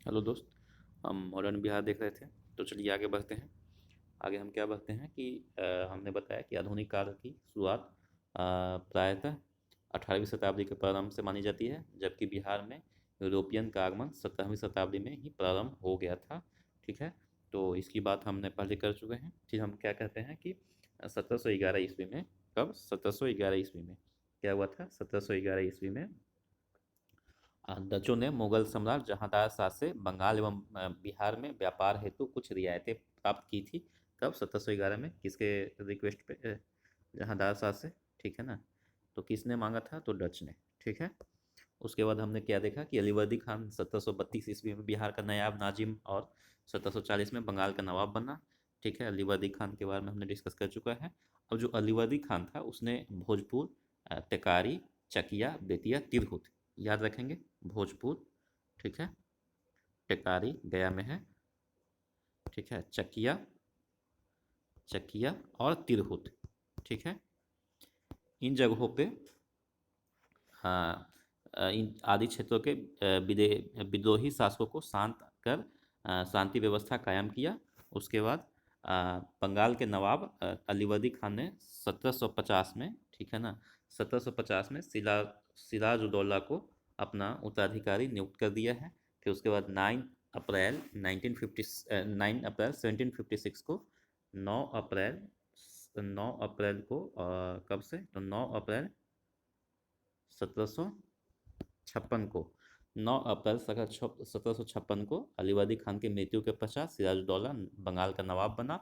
Hello दोस्त। हम modern Bihar देख रहे थे, तो चलिए आगे बढ़ते हैं। आगे हम क्या बढ़ते हैं कि हमने बताया कि आधुनिक काल की शुरुआत प्रायतः 18वीं शताब्दी के प्रारंभ से मानी जाती है, जबकि बिहार में यूरोपियन का आगमन 17वीं शताब्दी में ही प्रारंभ हो गया था। ठीक है, तो इसकी बात हमने पहले कर चुके हैं। फिर हम क्या कहते हैं कि 1711 ईस्वी में, कब 1711 ईस्वी में क्या हुआ था? 1711 ईस्वी में डचों ने मुगल सम्राट जहांदार शाह से बंगाल एवं बिहार में व्यापार हेतु कुछ रियायतें प्राप्त की थी। कब? 1711 में। किसके रिक्वेस्ट पे? जहांदार शाह से। ठीक है ना। तो किसने मांगा था? तो डच ने। ठीक है। उसके बाद हमने क्या देखा कि अलीवर्दी खान 1732 ईस्वी में बिहार का नायाब नाजिम और 1740 में बंगाल का नवाब बना। ठीक है, अलीवर्दी खान के बारे में हमने डिस्कस कर चुका है। अब जो अलीवर्दी खान था उसने भोजपुर, टेकारी, चकिया, बेतिया, तिरहुत, याद रखेंगे। भोजपुर, ठीक है, टेकारी गया में है, ठीक है, चकिया, चकिया और तिरहुत, ठीक है, इन जगहों पे, हाँ, इन आदि क्षेत्रों के विद्रोही शासकों को शांत कर शांति व्यवस्था कायम किया। उसके बाद बंगाल के नवाब अलीवर्दी खान ने 1750 में, ठीक है ना, 1750 में सिराज उदौला को अपना उत्तराधिकारी नियुक्त कर दिया है। फिर उसके बाद 9 अप्रैल 1756 को 9 अप्रैल 9 अप्रैल को कब से? तो 9 अप्रैल 1756 को, 9 अप्रैल 1756 को अलीवर्दी खान की मृत्यु के पश्चात सिराजुद्दौला बंगाल का नवाब बना।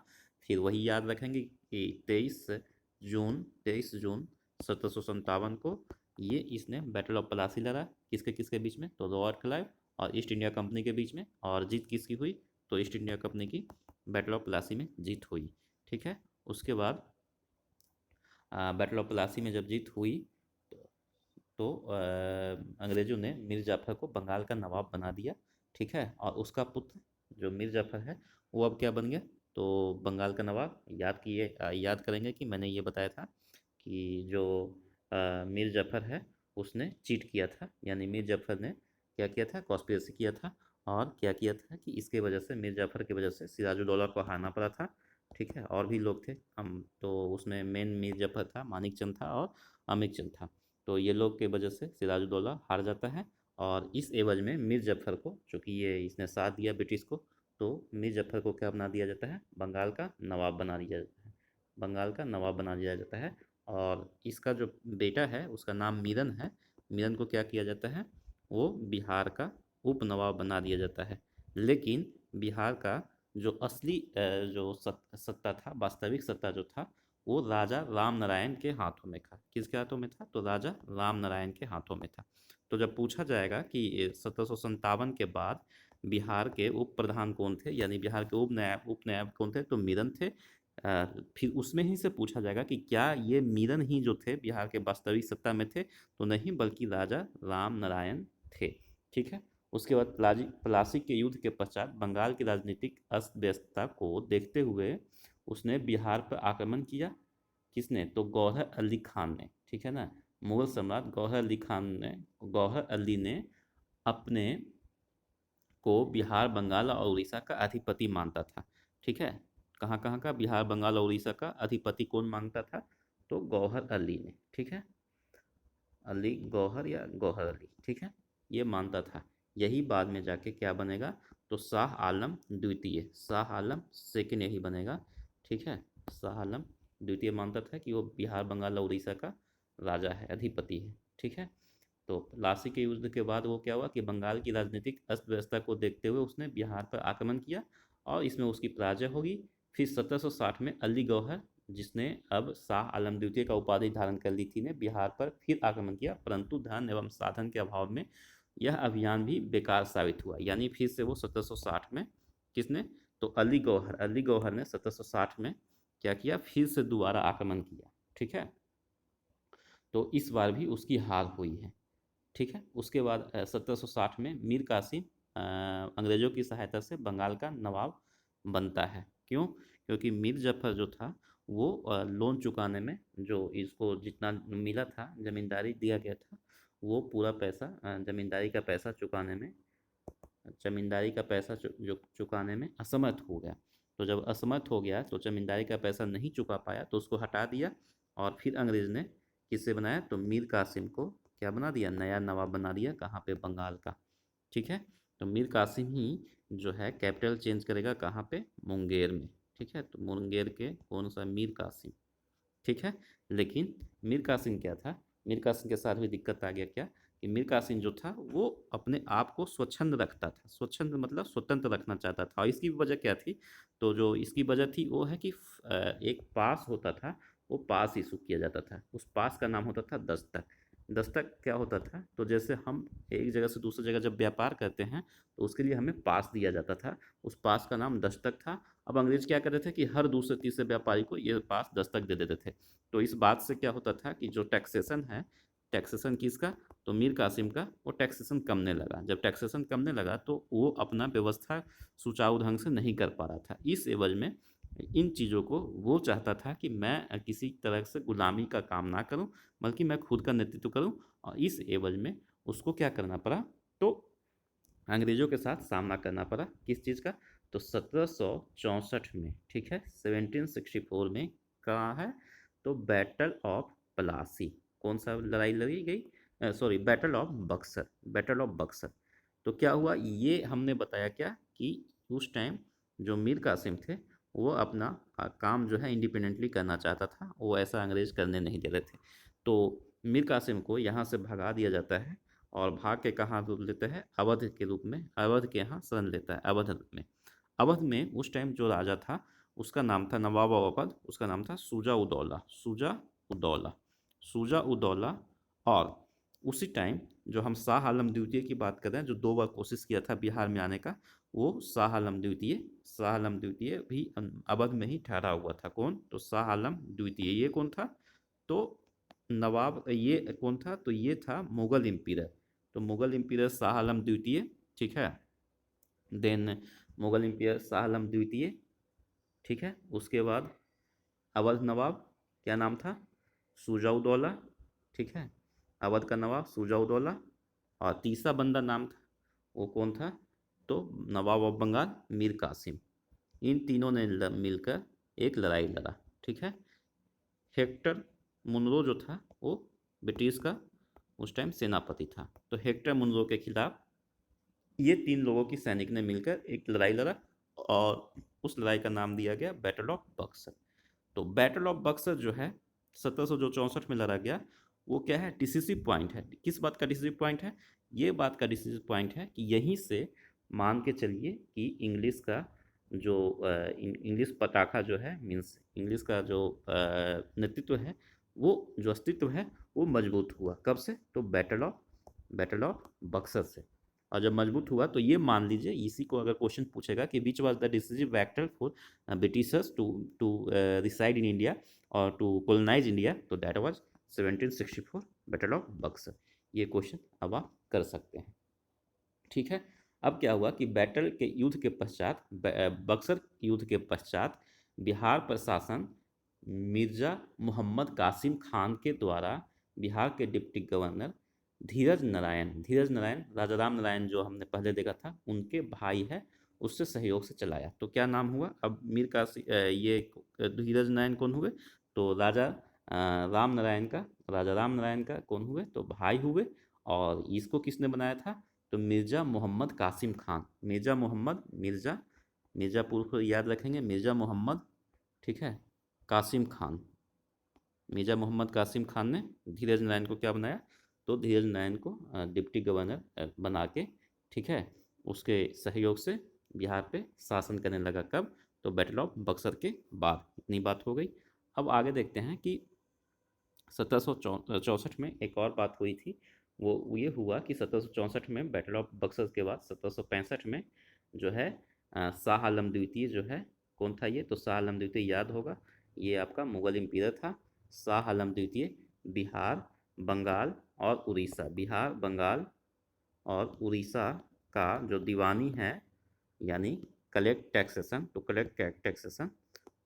फिर वही याद रखेंगे कि 23 जून 1757 को ये इसने बैटल ऑफ प्लासी लड़ा। किसके किसके बीच में? तो रॉबर्ट क्लाइव और ईस्ट इंडिया कंपनी के बीच में। और जीत किसकी हुई? तो ईस्ट इंडिया कंपनी की बैटल ऑफ प्लासी में जीत हुई। ठीक है। उसके बाद बैटल ऑफ प्लासी में जब जीत हुई तो अंग्रेज़ों ने मीर जाफ़र को बंगाल का नवाब बना दिया। ठीक है, और उसका पुत्र जो मीर जाफ़र है वो अब क्या बन गया? तो बंगाल का नवाब। याद करेंगे कि मैंने ये बताया था कि जो मीर जाफ़र है उसने चीट किया था, यानी मीर जाफ़र ने क्या किया था? कॉन्स्पिरेसी किया था। और क्या किया था कि इसके वजह से, मीर जाफ़र की वजह से सिराजुद्दौला को हारना पड़ा था। ठीक है, और भी लोग थे, हम तो उसमें मेन मीर जाफ़र था, मानिक चंद था और अमिक चंद था। तो ये लोग के वजह से सिराजुद्दौला हार जाता है। और इस एवज में मीर जफ़र को, चूँकि ये इसने साथ दिया ब्रिटिश को, तो मीर जफ़र को क्या बना दिया जाता है? बंगाल का नवाब बना दिया जाता है। बंगाल का नवाब बना दिया जाता है। और इसका जो बेटा है उसका नाम मीरन है। मीरन को क्या किया जाता है? वो बिहार का उप नवाब बना दिया जाता है। लेकिन बिहार का जो असली जो सत्ता था, वास्तविक सत्ता जो था, वो राजा राम नारायण के हाथों में था। किसके हाथों में था? तो राजा राम नारायण के हाथों में था। तो जब पूछा जाएगा कि 1757 के बाद बिहार के उप प्रधान कौन थे, यानी बिहार के उप नायब कौन थे, तो मीरन थे। फिर उसमें ही से पूछा जाएगा कि क्या ये मीरन ही जो थे बिहार के वास्तविक सत्ता में थे, तो नहीं, बल्कि राजा राम नारायण थे। ठीक है। उसके बाद प्लासी के युद्ध के पश्चात बंगाल की राजनीतिक अस्त व्यस्तता को देखते हुए उसने बिहार पर आक्रमण किया। किसने? तो गौहर अली खान ने। ठीक है ना। मुगल सम्राट गौहर अली ने अपने को बिहार, बंगाल और उड़ीसा का अधिपति मानता था। ठीक है। कहाँ कहाँ का? बिहार, बंगाल और उड़ीसा का अधिपति कौन मांगता था? तो गौहर अली ने। ठीक है। अली गौहर या गौहर अली, ठीक है, ये मानता था। यही बाद में जाके क्या बनेगा? तो शाह आलम द्वितीय, शाह आलम सेकेंड यही बनेगा। ठीक है। शाह आलम द्वितीय मानता था कि वो बिहार, बंगाल और उड़ीसा का राजा है, अधिपति है। ठीक है। तो प्लासी के युद्ध के बाद वो क्या हुआ कि बंगाल की राजनीतिक अस्त व्यवस्था को देखते हुए उसने बिहार पर आक्रमण किया और इसमें उसकी पराजय होगी। फिर 1760 में अली गौहर, जिसने अब शाह आलम द्वितीय का उपाधि धारण कर ली थी, ने बिहार पर फिर आक्रमण किया, परंतु धन एवं साधन के अभाव में यह अभियान भी बेकार साबित हुआ। यानी फिर से वो 1760 में, किसने? तो अली गौहर ने 1760 में क्या किया? फिर से दोबारा आक्रमण किया। ठीक है। तो इस बार भी उसकी हार हुई है। ठीक है। उसके बाद 1760 में मीर कासिम अंग्रेज़ों की सहायता से बंगाल का नवाब बनता है। क्यों? क्योंकि मीर जफ़र जो था वो लोन चुकाने में, जो इसको जितना मिला था, ज़मींदारी दिया गया था, वो पूरा पैसा, ज़मींदारी का पैसा चुकाने में जमींदारी का पैसा जो चुकाने में असमर्थ हो गया। तो जब असमर्थ हो गया तो जमींदारी का पैसा नहीं चुका पाया तो उसको हटा दिया, और फिर अंग्रेज़ ने किससे बनाया, तो मीर कासिम को क्या बना दिया, नया नवाब बना दिया। कहाँ पे, बंगाल का। ठीक है। तो मीर कासिम ही जो है कैपिटल चेंज करेगा, कहाँ पे, मुंगेर में। ठीक है। तो मुंगेर के कौन सा, मीर कासिम। ठीक है। लेकिन मीर कासिम क्या था, मीर कासिम के साथ भी दिक्कत आ गया, क्या कि मीर कासिम जो था वो अपने आप को स्वच्छंद रखता था। स्वच्छंद मतलब स्वतंत्र रखना चाहता था। और इसकी वजह क्या थी, तो जो इसकी वजह थी वो है कि एक पास होता था, वो पास इशू किया जाता था। उस पास का नाम होता था दस्तक। दस्तक क्या होता था, तो जैसे हम एक जगह से दूसरी जगह जब व्यापार करते हैं तो उसके लिए हमें पास दिया जाता था। उस पास का नाम दस्तक था। अब अंग्रेज क्या करते थे कि हर दूसरे तीसरे व्यापारी को ये पास दस्तक दे देते थे। तो इस बात से क्या होता था कि जो टैक्सेशन है, टैक्सेशन किसका, तो मीर कासिम का, वो टैक्सेशन कमने लगा। जब टैक्सेशन कमने लगा तो वो अपना व्यवस्था सुचारू ढंग से नहीं कर पा रहा था। इस एवज में इन चीज़ों को वो चाहता था कि मैं किसी तरह से गुलामी का काम ना करूं, बल्कि मैं खुद का नेतृत्व करूं। और इस एवज में उसको क्या करना पड़ा, तो अंग्रेज़ों के साथ सामना करना पड़ा। किस चीज़ का, तो 1764 में। ठीक है। 1764 में कहाँ है, तो बैटल ऑफ प्लासी। कौन सा लड़ाई लड़ी गई, sorry, battle of Buxar. Battle of Buxar. तो क्या हुआ, ये हमने बताया क्या कि उस टाइम जो मीर कासिम थे वो अपना काम जो है इंडिपेंडेंटली करना चाहता था, वो ऐसा अंग्रेज करने नहीं दे रहे थे। तो मीर कासिम को यहाँ से भगा दिया जाता है, और भाग के कहाँ रूप लेता है, अवध के रूप में। अवध के यहाँ शरण लेता है, अवध में। अवध में उस टाइम जो राजा था उसका नाम था, नवाब अवध, उसका नाम था शुजा उदौला। शुजा उदौला। शुजा उदौला। और उसी टाइम जो हम शाह आलम द्वितीय की बात कर रहे हैं, जो 2 बार कोशिश किया था बिहार में आने का, वो शाह आलम द्वितीय। शाह आलम द्वितीय भी अवध में ही ठहरा हुआ था। कौन, तो शाह आलम द्वितीय। ये कौन था, तो नवाब, ये कौन था, तो ये था मुगल एम्पीयर। तो मुगल एम्पीयर शाह आलम द्वितीय। ठीक है। देन मुगल एम्पीयर शाह आलम द्वितीय। ठीक है। उसके बाद अवध नवाब, क्या नाम था, शुजाउदौला। ठीक है। अवध का नवाब शुजाउदौला। और तीसरा बंदा नाम था, वो कौन था, तो नवाब ऑफ बंगाल मीर कासिम। इन तीनों ने मिलकर एक लड़ाई लड़ा। ठीक है। हेक्टर मुनरो जो था वो ब्रिटिश का उस टाइम सेनापति था। तो हेक्टर मुनरो के खिलाफ ये 3 लोगों की सैनिक ने मिलकर एक लड़ाई लड़ा, और उस लड़ाई का नाम दिया गया बैटल ऑफ बक्सर। तो बैटल ऑफ बक्सर जो है 1764 में लड़ा गया, वो क्या है, डिसिसिव पॉइंट है। किस बात का डिसिसिव पॉइंट है, ये बात का डिसिसिव पॉइंट है कि यहीं से मान के चलिए कि इंग्लिश का जो इंग्लिश पताखा जो है, मीन्स इंग्लिश का जो नेतृत्व है, वो जो अस्तित्व है वो मजबूत हुआ। कब से, तो बैटल ऑफ बक्सर से। और जब मजबूत हुआ तो ये मान लीजिए, इसी को अगर क्वेश्चन पूछेगा कि which was the decisive battle for Britishers to reside in India और टू कोलोनाइज इंडिया, तो that was 1764 battle of Buxar. ये क्वेश्चन अब आप कर सकते हैं। ठीक है। अब क्या हुआ कि बैटल के युद्ध के पश्चात, बक्सर युद्ध के पश्चात, बिहार प्रशासन मिर्जा मोहम्मद कासिम खान के द्वारा बिहार के डिप्टी गवर्नर धीरज नारायण राजा राम नारायण जो हमने पहले देखा था, उनके भाई है, उससे सहयोग से चलाया। तो क्या नाम हुआ, अब ये धीरज नारायण कौन हुए, तो राम नारायण का राजा राम नारायण का कौन हुए, तो भाई हुए। और इसको किसने बनाया था, तो मिर्जा मोहम्मद कासिम खान। मिर्जापुर को याद रखेंगे, मिर्जा मोहम्मद, ठीक है, कासिम खान। मिर्जा मोहम्मद कासिम खान ने धीरज नारायण को क्या बनाया, तो धीरज नारायण को डिप्टी गवर्नर बना के, ठीक है, उसके सहयोग से बिहार पे शासन करने लगा। कब, तो बैटल ऑफ बक्सर के बाद। इतनी बात हो गई। अब आगे देखते हैं कि 1764 में एक और बात हुई थी। वो ये हुआ कि 1764 में बैटल ऑफ बक्सर के बाद 1765 में जो है शाह आलम द्वितीय जो है, कौन था ये, तो शाह आलम द्वितीय याद होगा, ये आपका मुगल एम्पीयर था। शाह आलम द्वितीय बिहार, बंगाल और उड़ीसा, बिहार, बंगाल और उड़ीसा का जो दीवानी है, यानी कलेक्ट टैक्सेशन, तो कलेक्ट टैक्सेशन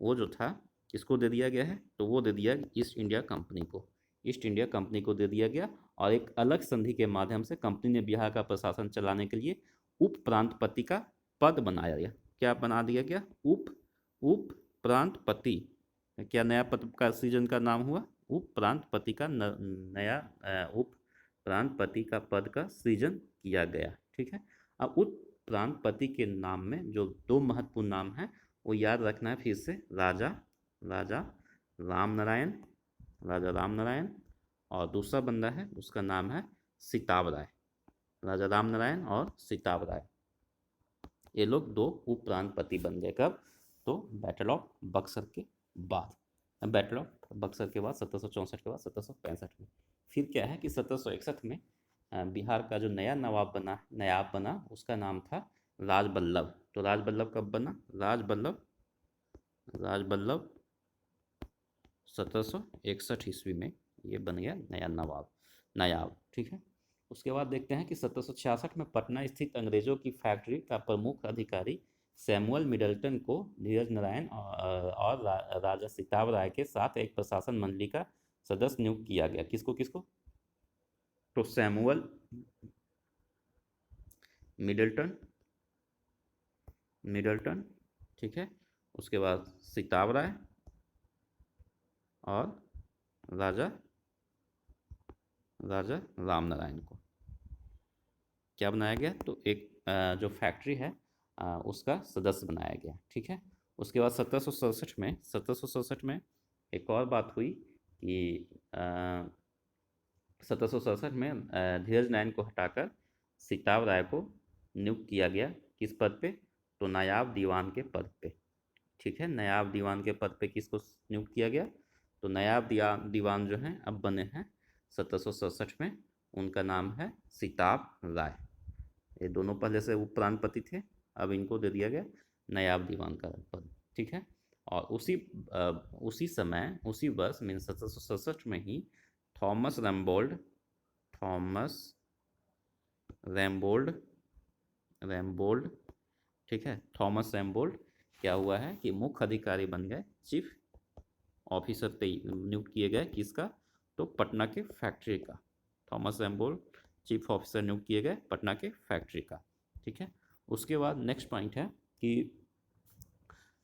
वो जो था किसको दे दिया गया है, तो वो दे दिया ईस्ट इंडिया कंपनी को। ईस्ट इंडिया कंपनी को दे दिया गया। और एक अलग संधि के माध्यम से कंपनी ने बिहार का प्रशासन चलाने के लिए उप प्रांतपति का पद बनाया गया। क्या बना दिया गया? उप प्रांतपति। क्या नया पद का सृजन का नाम हुआ? उप प्रांतपति का नया उप प्रांतपति का पद का सृजन किया गया। ठीक है। अब उप प्रांतपति के नाम में जो दो महत्वपूर्ण नाम हैं वो याद रखना है फिर से। राजा राजा रामनारायण, राजा रामनारायण, और दूसरा बंदा है उसका नाम है सिताब राय। राजा रामनारायण और सिताब राय, ये लोग दो उप प्रांतपति बन गए। कब? तो बैटल ऑफ बक्सर के बाद। बैटल ऑफ बक्सर के बाद 1764 के बाद 1765 में फिर क्या है कि 1761 में बिहार का जो नया नायाब बना उसका नाम था राजबल्लभ। तो राजबल्लभ कब बना? राजबल्लभ 1761 ईस्वी में ये बन गया नया नायाब। ठीक है। उसके बाद देखते हैं कि 1766 में पटना स्थित अंग्रेजों की फैक्ट्री का प्रमुख अधिकारी सैमुअल मिडल्टन को धीरज नारायण और राजा सिताब राय के साथ एक प्रशासन मंडली का सदस्य नियुक्त किया गया। किसको किसको? तो सैमुअल मिडल्टन, ठीक है, उसके बाद सिताब राय और राजा रामनारायण को क्या बनाया गया? तो एक जो फैक्ट्री है उसका सदस्य बनाया गया। ठीक है। उसके बाद 1767 में एक और बात हुई कि 1767 में धीरज नारायण को हटाकर सिताब राय को नियुक्त किया गया। किस पद पे? तो नायाब दीवान के पद पे। ठीक है। नायाब दीवान के पद पे किसको नियुक्त किया गया? तो नायाब दीवान जो हैं अब बने हैं 1767 में, उनका नाम है सिताब राय। ये दोनों पहले से उप प्रांतपति थे, अब इनको दे दिया गया नायाब दीवान का पद। ठीक है। और उसी समय उसी वर्ष मीन 1767 में ही थॉमस रैम्बोल्ड, ठीक है, थॉमस रैम्बोल्ड क्या हुआ है कि मुख्य अधिकारी बन गए, चीफ ऑफिसर नियुक्त किए गए। किसका? तो पटना के फैक्ट्री का। थॉमस रैम्बोल्ड चीफ ऑफिसर नियुक्त किए गए पटना के फैक्ट्री का। ठीक है। उसके बाद नेक्स्ट पॉइंट है कि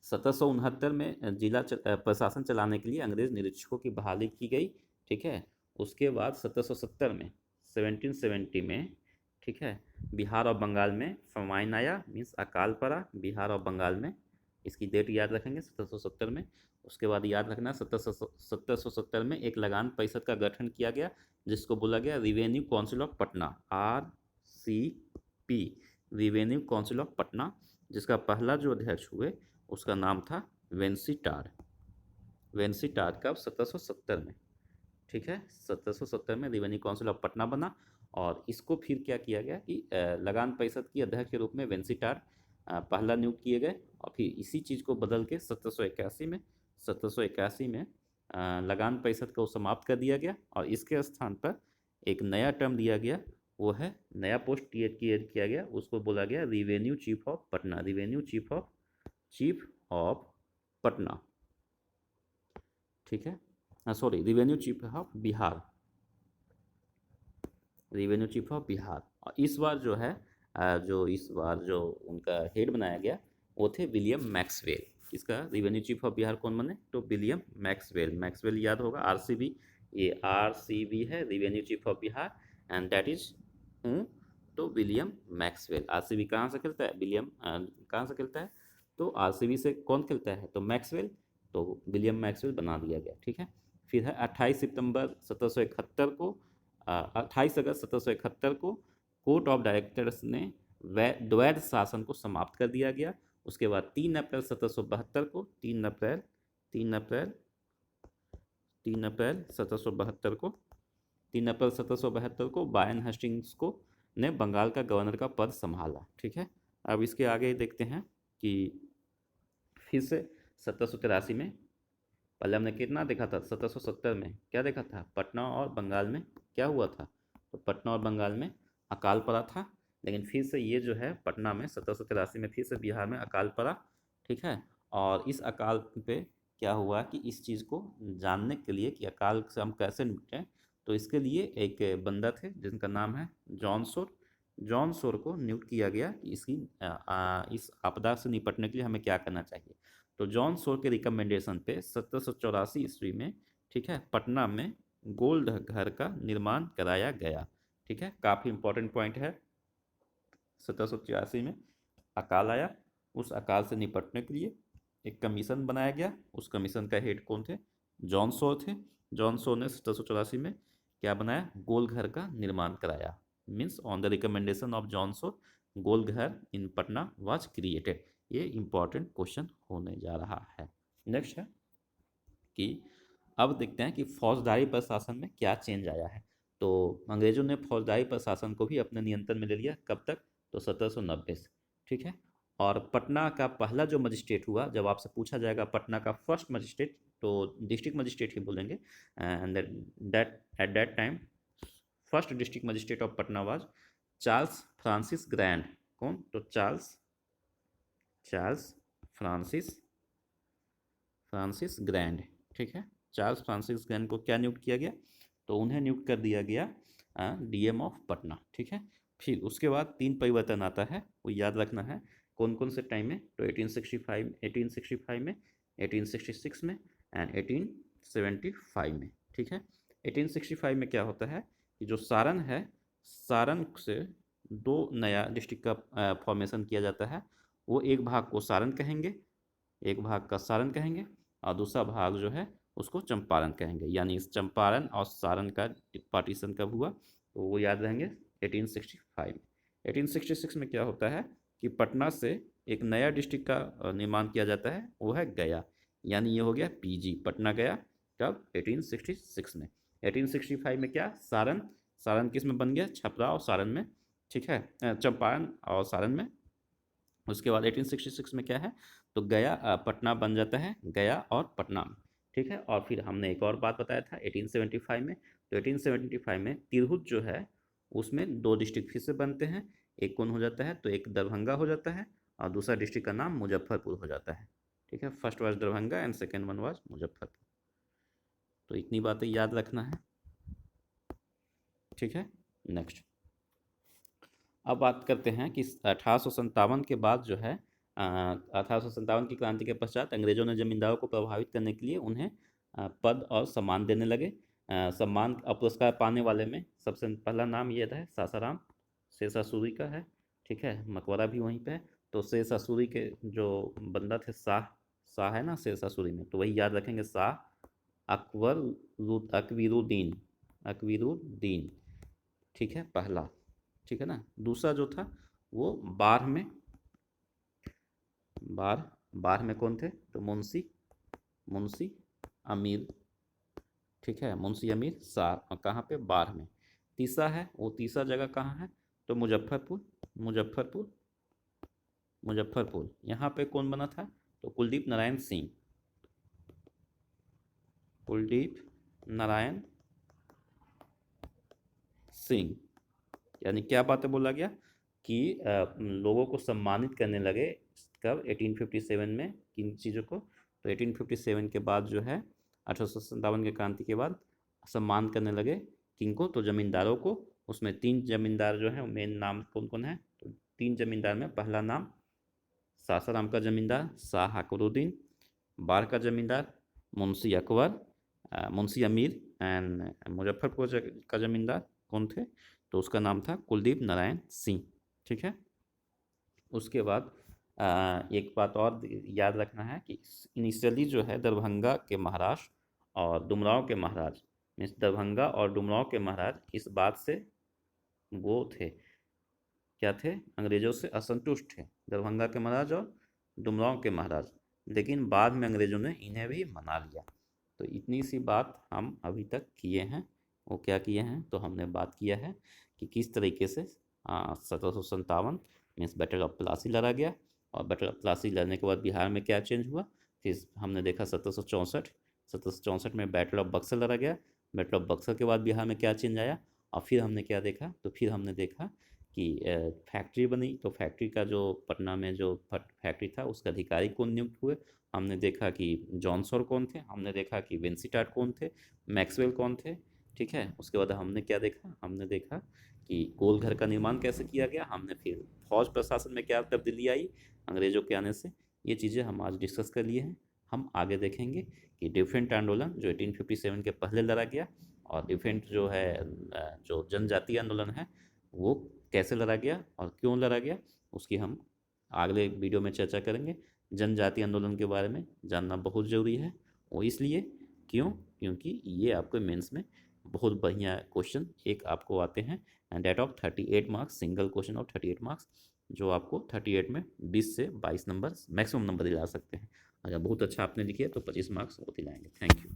1769 में जिला प्रशासन चलाने के लिए अंग्रेज निरीक्षकों की बहाली की गई। ठीक है। उसके बाद 1770 में 1770 में, ठीक है, बिहार और बंगाल में फमाइन आया, मीन्स अकाल पड़ा बिहार और बंगाल में। इसकी डेट याद रखेंगे 1770 में। उसके बाद याद रखना 1770 में एक लगान परिषद का गठन किया गया जिसको बोला गया revenue council of Patna, RCP, revenue council of Patna, जिसका पहला जो अध्यक्ष हुए उसका नाम था वेंसी टाड। कब? 1770 में। ठीक है। 1770 में रिवेन्यू काउंसिल ऑफ पटना बना और इसको फिर क्या किया गया कि लगान परिषद की अध्यक्ष के रूप में वेंसी टाड पहला नियुक्त किए गए और फिर इसी चीज़ को बदल के 1781 में लगान परिषद को समाप्त कर दिया गया और इसके स्थान पर एक नया टर्म दिया गया, वो है नया पोस्ट क्रिएट किया गया, उसको बोला गया revenue chief of Patna. Revenue chief of Patna. ठीक है। Sorry, revenue chief of Bihar. Revenue chief of Bihar. और इस बार जो है इस बार जो उनका हेड बनाया गया वो थे विलियम मैक्सवेल। इसका रिवेन्यू चीफ ऑफ बिहार कौन बने? तो विलियम मैक्सवेल याद होगा, RCB, ये RCB है revenue chief of Bihar, and that is हूँ? तो विलियम मैक्सवेल। RCB कहाँ से खेलता है? विलियम कहाँ से खेलता है? तो RCB से कौन खेलता है? तो मैक्सवेल। तो विलियम मैक्सवेल बना दिया गया। ठीक है। फिर है 28 सितंबर 1771 को 28 अगस्त 1771 को कोर्ट ऑफ डायरेक्टर्स ने द्वैध शासन को समाप्त कर दिया गया। उसके बाद 3 अप्रैल 1772 को 3 अप्रैल 1772 को 3 अप्रैल 1772 को बायन हेस्टिंग्स को ने बंगाल का गवर्नर का पद संभाला। ठीक है। अब इसके आगे देखते हैं कि फिर से 1783 में, पहले हमने कितना देखा था? 1770 में क्या देखा था? पटना और बंगाल में क्या हुआ था? तो पटना और बंगाल में अकाल पड़ा था, लेकिन फिर से ये जो है पटना में 1783 में फिर से बिहार में अकाल पड़ा। ठीक है। और इस अकाल पे क्या हुआ कि इस चीज़ को जानने के लिए कि अकाल से हम कैसे निपटें, तो इसके लिए एक बंदा थे जिनका नाम है जॉन सोर। जॉन सोर को नियुक्त किया गया कि इस आपदा से निपटने के लिए हमें क्या करना चाहिए। तो जॉन सोर के रिकमेंडेशन पे 1784 ईस्वी में, ठीक है, पटना में गोल्ड घर का निर्माण कराया गया। ठीक है, काफ़ी इंपॉर्टेंट पॉइंट है। 1784 में अकाल आया, उस अकाल से निपटने के लिए एक कमीशन बनाया गया। उस कमीशन का हेड कौन थे? जॉन सो थे। जॉन सो ने 1784 में क्या बनाया? गोल घर का निर्माण कराया। Means on the recommendation of John so Gol Ghar in Patna was created. ये इंपॉर्टेंट क्वेश्चन होने जा रहा है। नेक्स्ट है कि अब देखते हैं कि फौजदारी प्रशासन में क्या चेंज आया है। तो अंग्रेजों ने फौजदारी प्रशासन को भी अपने नियंत्रण में ले लिया। कब तक? तो 1790 से। ठीक है, और पटना का पहला जो मजिस्ट्रेट हुआ, जब आपसे पूछा जाएगा पटना का फर्स्ट मजिस्ट्रेट, तो डिस्ट्रिक्ट मजिस्ट्रेट ही बोलेंगे। And that at that time first district magistrate of Patna was Charles Francis grand. कौन? तो Charles Charles Francis Francis grand. ठीक है, चार्ल्स फ्रांसिस ग्रैंड को क्या नियुक्त किया गया? तो उन्हें नियुक्त कर दिया गया डीएम ऑफ पटना। ठीक है, फिर उसके बाद 3 परिवर्तन आता है, वो याद रखना है। कौन कौन से टाइम में? तो 1865 में, 1866 में एंड 1875 में। ठीक है, 1865 में क्या होता है कि जो सारण है, सारण से 2 नया डिस्ट्रिक्ट का फॉर्मेशन किया जाता है। वो एक भाग को सारण कहेंगे, एक भाग का सारण कहेंगे, और दूसरा भाग जो है उसको चंपारण कहेंगे। यानी इस चंपारण और सारण का पार्टीशन कब हुआ? तो वो याद रहेंगे 1865। 1866 में क्या होता है कि पटना से एक नया डिस्ट्रिक्ट का निर्माण किया जाता है, वो है गया। यानी ये हो गया पीजी, पटना गया। कब? 1866 में। 1865 में क्या? सारण। सारण किस में बन गया? छपरा और सारण में। ठीक है, चंपारण और सारण में। उसके बाद 1866 में क्या है? तो गया पटना बन जाता है, गया और पटना में। ठीक है, और फिर हमने एक और बात बताया था 1875 में। तो 1875 में तिरहुत जो है उसमें 2 डिस्ट्रिक्ट फिर से बनते हैं। एक कौन हो जाता है? तो एक दरभंगा हो जाता है, और दूसरा डिस्ट्रिक्ट का नाम मुजफ्फरपुर हो जाता है। ठीक है, first was Darbhanga and second one was Muzaffarpur. तो इतनी बातें याद रखना है। ठीक है, नेक्स्ट अब बात करते हैं कि 1857 के बाद जो है, 1857 की क्रांति के पश्चात अंग्रेजों ने जमींदारों को प्रभावित करने के लिए उन्हें पद और सम्मान देने लगे। सम्मान और पुरस्कार पाने वाले में सबसे पहला नाम ये था सासाराम शेरशाह सूरी का है। ठीक है, मकबरा भी वहीं पे है। तो शेरशाह सूरी के जो बंदा थे, शाह, शाह है ना शेरशाह सूरी में, तो वही याद रखेंगे, शाह अकबर अकबरुद्दीन, अकबरुद्दीन। ठीक है, पहला। ठीक है ना, दूसरा जो था वो बाढ़ में, बाढ़ बाढ़ में कौन थे? तो मुंशी मुंशी अमीर। ठीक है, मुंशी अमीर शाह, और कहाँ पे? बाढ़ में। तीसरा है, वो तीसरा जगह कहाँ है? तो मुजफ्फरपुर, मुजफ्फरपुर, मुजफ्फरपुर। यहाँ पे कौन बना था? तो कुलदीप नारायण सिंह, कुलदीप नारायण सिंह। यानी क्या बातें बोला गया कि लोगों को सम्मानित करने लगे। कब? 1857 में। किन चीज़ों को? तो 1857 के बाद जो है, 1857 के क्रांति के बाद सम्मान करने लगे। किनको? तो जमींदारों को। उसमें 3 जमींदार जो हैं, मेन नाम कौन कौन है? तो 3 जमींदार में पहला नाम सासाराम का जमींदार शाह अकबरुद्दीन, बाढ़ का जमींदार मुंशी अकबर, मुंशी अमीर, एंड मुजफ्फरपुर का जमींदार कौन थे? तो उसका नाम था कुलदीप नारायण सिंह। ठीक है, उसके बाद एक बात और याद रखना है कि इनिशियली जो है दरभंगा के महाराज और डुमरांव के महाराज, मीन्स दरभंगा और डुमरांव के महाराज इस बात से वो थे, क्या थे? अंग्रेजों से असंतुष्ट थे, दरभंगा के महाराज और डुमरांव के महाराज। लेकिन बाद में अंग्रेजों ने इन्हें भी मना लिया। तो इतनी सी बात हम अभी तक किए हैं। वो क्या किए हैं? तो हमने बात किया है कि किस तरीके से 1757 मीन्स बैटल ऑफ प्लासी लड़ा गया, और बैटल ऑफ प्लासी लड़ने के बाद बिहार में क्या चेंज हुआ। फिर हमने देखा 1764 में बैटल ऑफ बक्सर लड़ा गया। बैटल ऑफ बक्सर के बाद बिहार में क्या चेंज आया, और फिर हमने क्या देखा? तो फिर हमने देखा कि फैक्ट्री बनी। तो फैक्ट्री का जो पटना में जो फैक्ट्री था उसका अधिकारी कौन नियुक्त हुए। हमने देखा कि जॉन सॉर कौन थे, हमने देखा कि विंसी टाट कौन थे, मैक्सवेल कौन थे। ठीक है, उसके बाद हमने क्या देखा? हमने देखा कि गोल घर का निर्माण कैसे किया गया, हमने फिर फौज प्रशासन में क्या तब्दीली आई अंग्रेज़ों के आने से, ये चीज़ें हम आज डिस्कस कर लिए हैं। हम आगे देखेंगे कि डिफरेंट आंदोलन जो 1857 के पहले लड़ा गया और डिफरेंट जो है जो जनजातीय आंदोलन है वो कैसे लड़ा गया और क्यों लड़ा गया, उसकी हम अगले वीडियो में चर्चा करेंगे। जनजातीय आंदोलन के बारे में जानना बहुत ज़रूरी है, वो इसलिए क्यों, क्योंकि ये आपको मेंस में बहुत बढ़िया क्वेश्चन एक आपको आते हैं and that of 38 marks, single question of 38 marks, जो आपको 38 में 20 से 22 नंबर मैक्सिमम नंबर दिला सकते हैं। अगर बहुत अच्छा आपने लिखे तो 25 मार्क्स वो दिलाएंगे। Thank you.